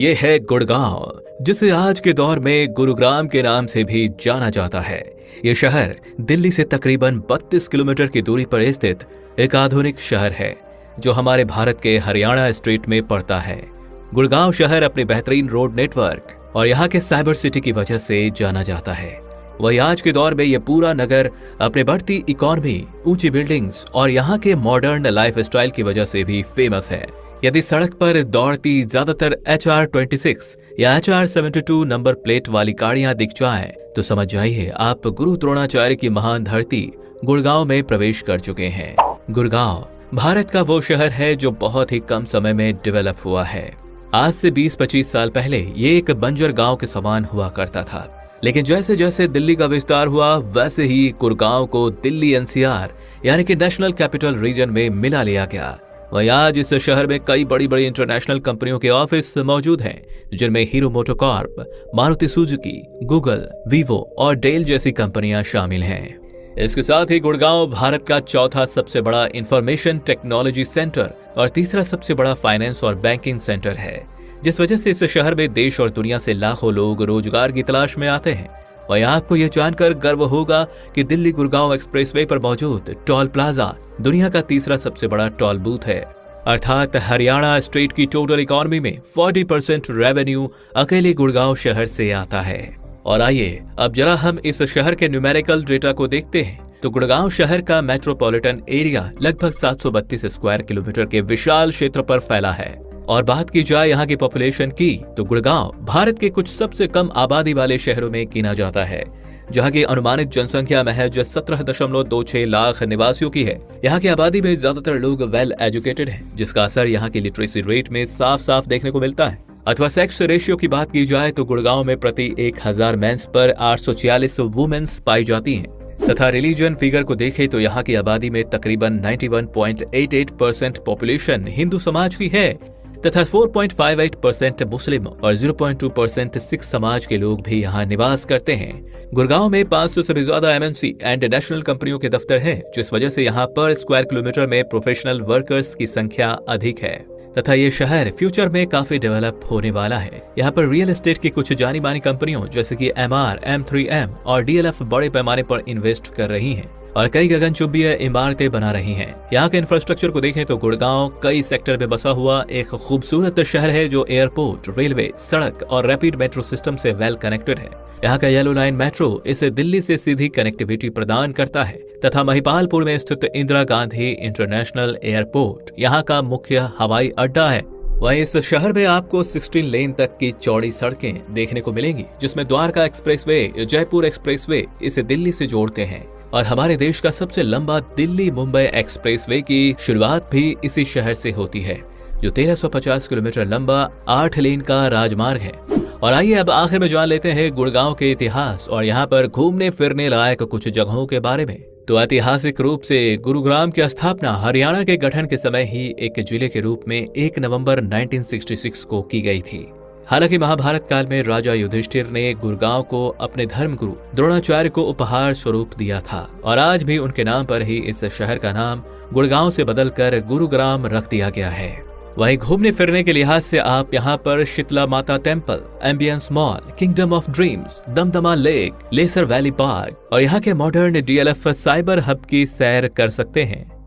ये है गुड़गांव, जिसे आज के दौर में गुरुग्राम के नाम से भी जाना जाता है। ये शहर दिल्ली से तकरीबन 32 किलोमीटर की दूरी पर स्थित एक आधुनिक शहर है, जो हमारे भारत के हरियाणा स्टेट में पड़ता है। गुड़गांव शहर अपने बेहतरीन रोड नेटवर्क और यहाँ के साइबर सिटी की वजह से जाना जाता है। वही आज के दौर में ये पूरा नगर अपने बढ़ती इकोनॉमी, ऊंची बिल्डिंग्स और यहाँ के मॉडर्न लाइफस्टाइल की वजह से भी फेमस है। यदि सड़क पर दौड़ती ज्यादातर HR-26 या HR-72 नंबर प्लेट वाली गाड़ियां दिख जाएं, तो समझ जाइए आप गुरु द्रोणाचार्य की महान धरती गुड़गांव में प्रवेश कर चुके हैं। गुड़गांव भारत का वो शहर है जो बहुत ही कम समय में डेवलप हुआ है। आज से 20-25 साल पहले ये एक बंजर गांव के समान हुआ करता था, लेकिन जैसे जैसे दिल्ली का विस्तार हुआ, वैसे ही गुड़गांव को दिल्ली NCR यानी कि नेशनल कैपिटल रीजन में मिला लिया गया। वहीं आज इस शहर में कई बड़ी बड़ी इंटरनेशनल कंपनियों के ऑफिस मौजूद हैं, जिनमें hero MotoCorp, Maruti Suzuki, Google, Vivo और डेल जैसी कंपनियां शामिल हैं। इसके साथ ही गुड़गांव भारत का चौथा सबसे बड़ा इंफॉर्मेशन टेक्नोलॉजी सेंटर और तीसरा सबसे बड़ा फाइनेंस और बैंकिंग सेंटर है, जिस वजह से इस शहर में देश और दुनिया से लाखों लोग रोजगार की तलाश में आते हैं। वहीं आपको यह जानकर गर्व होगा कि दिल्ली गुड़गांव एक्सप्रेसवे पर मौजूद टोल प्लाजा दुनिया का तीसरा सबसे बड़ा टोल बूथ है, अर्थात हरियाणा स्टेट की टोटल इकोनॉमी में 40% रेवेन्यू अकेले गुड़गांव शहर से आता है। और आइए अब जरा हम इस शहर के न्यूमेरिकल डेटा को देखते हैं। तो गुड़गांव शहर का मेट्रोपॉलिटन एरिया लगभग 732 स्क्वायर किलोमीटर के विशाल क्षेत्र पर फैला है। और बात की जाए यहाँ की पॉपुलेशन की, तो गुड़गांव भारत के कुछ सबसे कम आबादी वाले शहरों में गिना जाता है, जहाँ की अनुमानित जनसंख्या महज 17.26 लाख निवासियों की है। यहाँ की आबादी में ज्यादातर लोग वेल एजुकेटेड हैं, जिसका असर यहाँ की लिटरेसी रेट में साफ साफ देखने को मिलता है। अथवा सेक्स रेशियो की बात की जाए तो गुड़गांव में प्रति 1000 मेंस पर 846 वुमेन्स पाई जाती हैं। तथा रिलीजन फिगर को देखें तो यहाँ की आबादी में तकरीबन 91.88% पॉपुलेशन हिंदू समाज की है, तथा 4.58% मुस्लिम और 0.2% सिख समाज के लोग भी यहाँ निवास करते हैं। गुड़गांव में 500 से भी ज्यादा MNC एंड नेशनल कंपनियों के दफ्तर हैं, जिस वजह से यहाँ पर स्क्वायर किलोमीटर में प्रोफेशनल वर्कर्स की संख्या अधिक है। तथा ये शहर फ्यूचर में काफी डेवलप होने वाला है। यहाँ पर रियल एस्टेट की कुछ जानी मानी कंपनियों जैसे कि MR, M3M और DLF बड़े पैमाने पर इन्वेस्ट कर रही हैं और कई गगनचुंबीय इमारतें बना रही हैं। यहाँ के इंफ्रास्ट्रक्चर को देखें तो गुड़गांव कई सेक्टर में बसा हुआ एक खूबसूरत शहर है, जो एयरपोर्ट, रेलवे, सड़क और रैपिड मेट्रो सिस्टम से वेल कनेक्टेड है। यहाँ का येलो लाइन मेट्रो इसे दिल्ली से सीधी कनेक्टिविटी प्रदान करता है, तथा महिपालपुर में स्थित इंदिरा गांधी इंटरनेशनल एयरपोर्ट यहाँ का मुख्य हवाई अड्डा है। वहीं इस शहर में आपको 16 लेन तक की चौड़ी सड़कें देखने को मिलेंगी, जिसमें द्वारका एक्सप्रेसवे, जयपुर एक्सप्रेसवे इसे दिल्ली से जोड़ते हैं। और हमारे देश का सबसे लंबा दिल्ली मुंबई एक्सप्रेसवे की शुरुआत भी इसी शहर से होती है, जो 1350 किलोमीटर लंबा 8 लेन का राजमार्ग है। और आइए अब आखिर में जान लेते हैं गुड़गांव के इतिहास और यहाँ पर घूमने फिरने लायक कुछ जगहों के बारे में। तो ऐतिहासिक रूप से गुरुग्राम की स्थापना हरियाणा के गठन के समय ही एक जिले के रूप में 1 नवंबर 1966 को की गई थी। हालांकि महाभारत काल में राजा युधिष्ठिर ने गुड़गांव को अपने धर्मगुरु द्रोणाचार्य को उपहार स्वरूप दिया था, और आज भी उनके नाम पर ही इस शहर का नाम गुड़गांव से बदलकर गुरुग्राम रख दिया गया है। वहीं घूमने फिरने के लिहाज से आप यहाँ पर Sheetla Mata temple, Ambience Mall, Kingdom of Dreams, Damdama lake, Leisure Valley Park और यहाँ के मॉडर्न DLF साइबर हब की सैर कर सकते हैं।